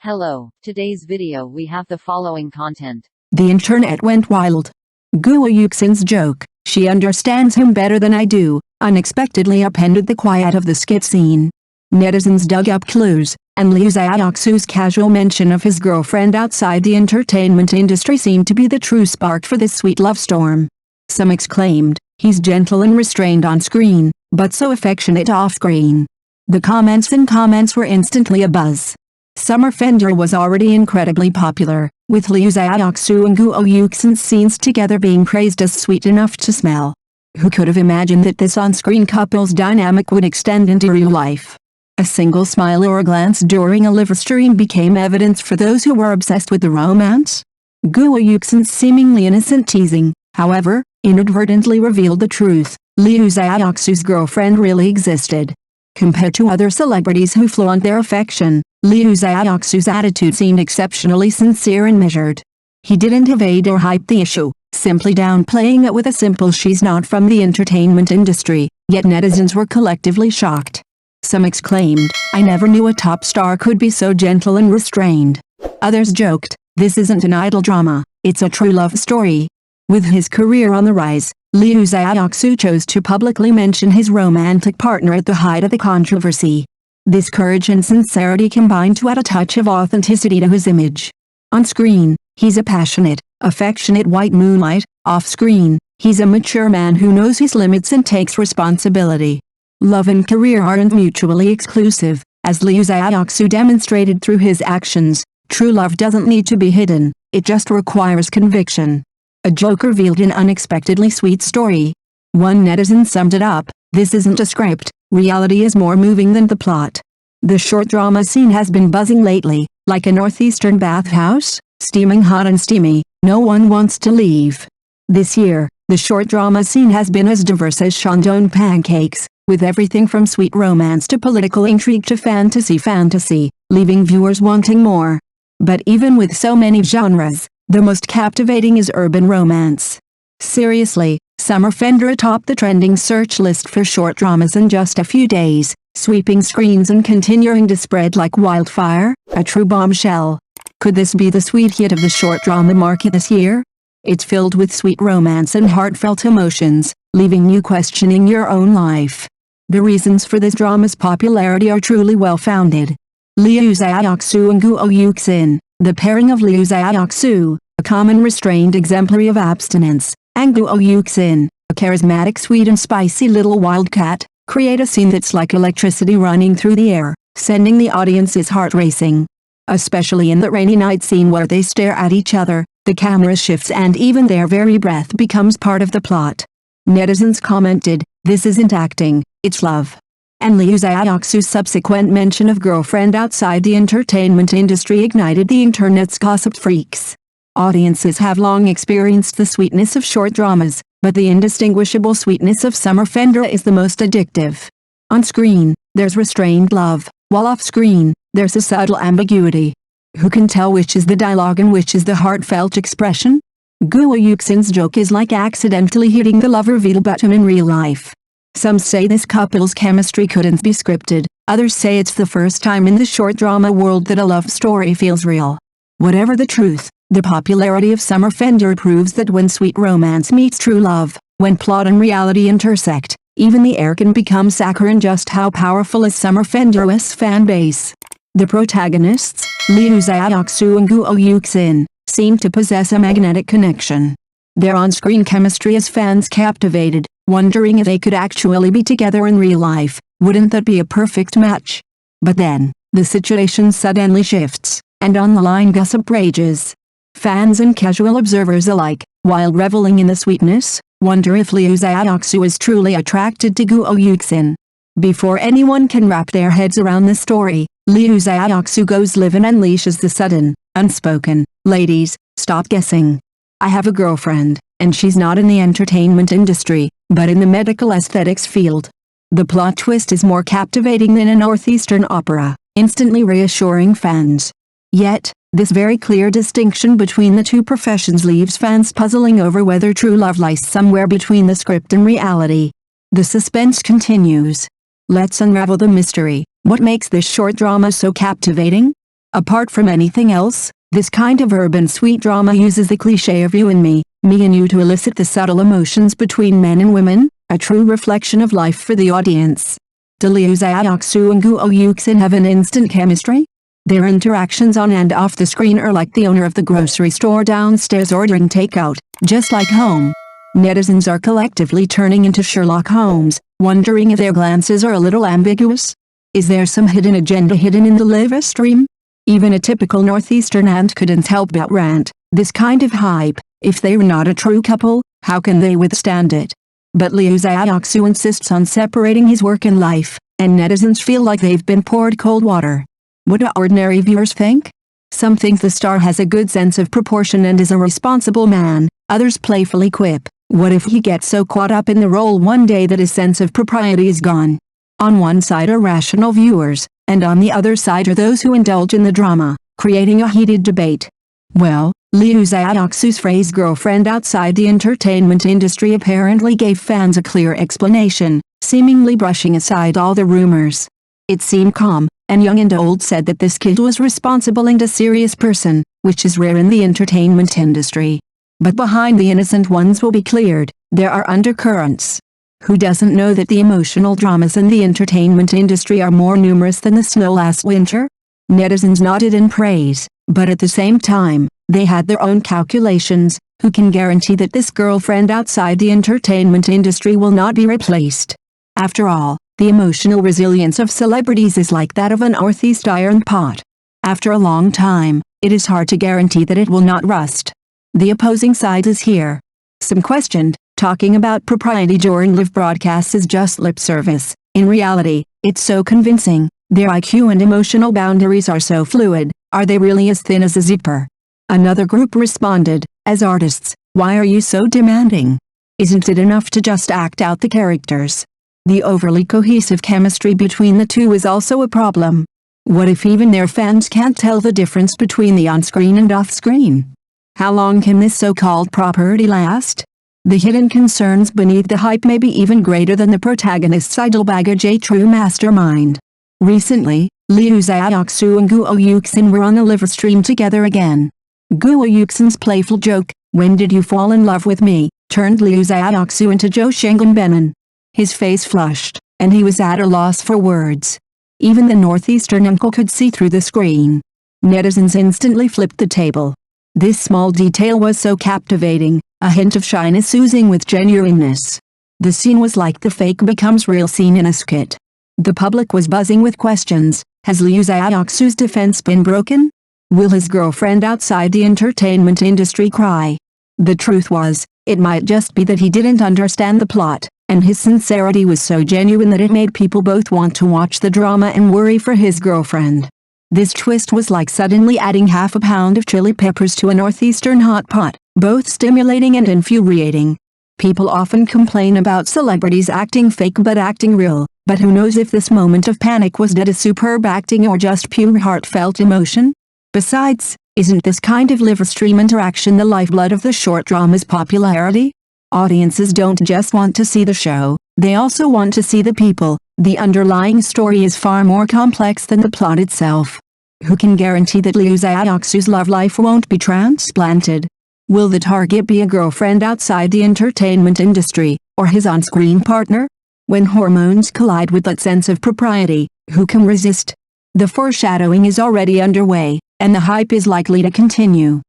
Hello, today's video we have the following content. The internet went wild. Guo Yuxin's joke, "She understands him better than I do," unexpectedly upended the quiet of the skit scene. Netizens dug up clues, and Liu Xiaoxu's casual mention of his girlfriend outside the entertainment industry seemed to be the true spark for this sweet love storm. Some exclaimed, "He's gentle and restrained on screen, but so affectionate off-screen." The comments were instantly abuzz. Summer Fender was already incredibly popular, with Liu Xiaoxu and Guo Yuxin's scenes together being praised as sweet enough to smell. Who could have imagined that this on-screen couple's dynamic would extend into real life? A single smile or a glance during a live stream became evidence for those who were obsessed with the romance. Guo Yuxin's seemingly innocent teasing, however, inadvertently revealed the truth. Liu Xiaoxu's girlfriend really existed. Compared to other celebrities who flaunt their affection, Liu Xiaoxu's attitude seemed exceptionally sincere and measured. He didn't evade or hype the issue, simply downplaying it with a simple "she's not from the entertainment industry," yet netizens were collectively shocked. Some exclaimed, "I never knew a top star could be so gentle and restrained." Others joked, "This isn't an idol drama, it's a true love story." With his career on the rise, Liu Xiaoxu chose to publicly mention his romantic partner at the height of the controversy. This courage and sincerity combined to add a touch of authenticity to his image. On screen, he's a passionate, affectionate white moonlight. Off-screen, he's a mature man who knows his limits and takes responsibility. Love and career aren't mutually exclusive, as Liu Xiaoxu demonstrated through his actions. True love doesn't need to be hidden, it just requires conviction. A joke revealed an unexpectedly sweet story. One netizen summed it up, "This isn't a script, reality is more moving than the plot." The short drama scene has been buzzing lately, like a northeastern bathhouse, steaming hot and steamy, no one wants to leave. This year, the short drama scene has been as diverse as Shandong pancakes, with everything from sweet romance to political intrigue to fantasy, leaving viewers wanting more. But even with so many genres, the most captivating is urban romance. Seriously, Summer Fender topped the trending search list for short dramas in just a few days, sweeping screens and continuing to spread like wildfire, a true bombshell. Could this be the sweet hit of the short drama market this year? It's filled with sweet romance and heartfelt emotions, leaving you questioning your own life. The reasons for this drama's popularity are truly well-founded. Liu Xiaoxu and Guo Yuxin. The pairing of Liu Xiaoxu, a calm and restrained exemplary of abstinence, and Guo Yuxin, a charismatic sweet and spicy little wildcat, create a scene that's like electricity running through the air, sending the audience's heart racing. Especially in the rainy night scene where they stare at each other, the camera shifts and even their very breath becomes part of the plot. Netizens commented, "This isn't acting, it's love." And Liu Xiaoxu's subsequent mention of girlfriend outside the entertainment industry ignited the internet's gossip freaks. Audiences have long experienced the sweetness of short dramas, but the indistinguishable sweetness of Summer Fender is the most addictive. On screen, there's restrained love, while off-screen, there's a subtle ambiguity. Who can tell which is the dialogue and which is the heartfelt expression? Guo Yuxin's joke is like accidentally hitting the love reveal button in real life. Some say this couple's chemistry couldn't be scripted, others say it's the first time in the short drama world that a love story feels real. Whatever the truth, the popularity of Summer Fender proves that when sweet romance meets true love, when plot and reality intersect, even the air can become saccharine. Just how powerful is Summer Fender's fan base? The protagonists, Liu Xiaoxu and Guo Yuxin, seem to possess a magnetic connection. Their on-screen chemistry has fans captivated, wondering if they could actually be together in real life. Wouldn't that be a perfect match? But then, the situation suddenly shifts, and online gossip rages. Fans and casual observers alike, while reveling in the sweetness, wonder if Liu Xiaoxu is truly attracted to Guo Yuxin. Before anyone can wrap their heads around the story, Liu Xiaoxu goes live and unleashes the sudden, unspoken, "Ladies, stop guessing. I have a girlfriend, and she's not in the entertainment industry, but in the medical aesthetics field." The plot twist is more captivating than a northeastern opera, instantly reassuring fans. Yet, this very clear distinction between the two professions leaves fans puzzling over whether true love lies somewhere between the script and reality. The suspense continues. Let's unravel the mystery. What makes this short drama so captivating? Apart from anything else, this kind of urban sweet drama uses the cliché of you and me and you to elicit the subtle emotions between men and women, a true reflection of life for the audience. Do Liu Xiaoxu and Guo Yuxin have an instant chemistry? Their interactions on and off the screen are like the owner of the grocery store downstairs ordering takeout, just like home. Netizens are collectively turning into Sherlock Holmes, wondering if their glances are a little ambiguous. Is there some hidden agenda hidden in the live stream? Even a typical Northeastern ant couldn't help but rant, this kind of hype, if they're not a true couple, how can they withstand it? But Liu Xiaoxu insists on separating his work and life, and netizens feel like they've been poured cold water. What do ordinary viewers think? Some think the star has a good sense of proportion and is a responsible man, others playfully quip, what if he gets so caught up in the role one day that his sense of propriety is gone? On one side are rational viewers, and on the other side are those who indulge in the drama, creating a heated debate. Well, Liu Xiaoxu's phrase girlfriend outside the entertainment industry apparently gave fans a clear explanation, seemingly brushing aside all the rumors. It seemed calm, and young and old said that this kid was responsible and a serious person, which is rare in the entertainment industry. But behind the innocent ones will be cleared, there are undercurrents. Who doesn't know that the emotional dramas in the entertainment industry are more numerous than the snow last winter? Netizens nodded in praise, but at the same time, they had their own calculations. Who can guarantee that this girlfriend outside the entertainment industry will not be replaced? After all, the emotional resilience of celebrities is like that of an northeast iron pot. After a long time, it is hard to guarantee that it will not rust. The opposing side is here. Some questioned, talking about propriety during live broadcasts is just lip service. In reality, it's so convincing. Their IQ and emotional boundaries are so fluid. Are they really as thin as a zipper? Another group responded, as artists, why are you so demanding? Isn't it enough to just act out the characters? The overly cohesive chemistry between the two is also a problem. What if even their fans can't tell the difference between the on-screen and off-screen? How long can this so-called property last? The hidden concerns beneath the hype may be even greater than the protagonist's idle baggage. A true mastermind. Recently, Liu Xiaoxu and Guo Yuxin were on the live stream together again. Guo Yuxin's playful joke, "When did you fall in love with me?" turned Liu Xiaoxu into Zhou Shengenbennen. His face flushed, and he was at a loss for words. Even the Northeastern uncle could see through the screen. Netizens instantly flipped the table. This small detail was so captivating, a hint of shyness oozing with genuineness. The scene was like the fake becomes real scene in a skit. The public was buzzing with questions. Has Liu Xiaoxu's defense been broken? Will his girlfriend outside the entertainment industry cry? The truth was, it might just be that he didn't understand the plot, and his sincerity was so genuine that it made people both want to watch the drama and worry for his girlfriend. This twist was like suddenly adding half a pound of chili peppers to a northeastern hot pot, both stimulating and infuriating. People often complain about celebrities acting fake but acting real, but who knows if this moment of panic was due to superb acting or just pure heartfelt emotion? Besides, isn't this kind of live stream interaction the lifeblood of the short drama's popularity? Audiences don't just want to see the show, they also want to see the people. The underlying story is far more complex than the plot itself. Who can guarantee that Liu Xiaoxu's love life won't be transplanted? Will the target be a girlfriend outside the entertainment industry, or his on-screen partner? When hormones collide with that sense of propriety, who can resist? The foreshadowing is already underway, and the hype is likely to continue.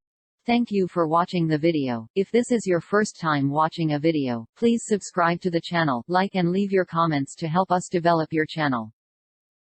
Thank you for watching the video. If this is your first time watching a video, please subscribe to the channel, like and leave your comments to help us develop your channel.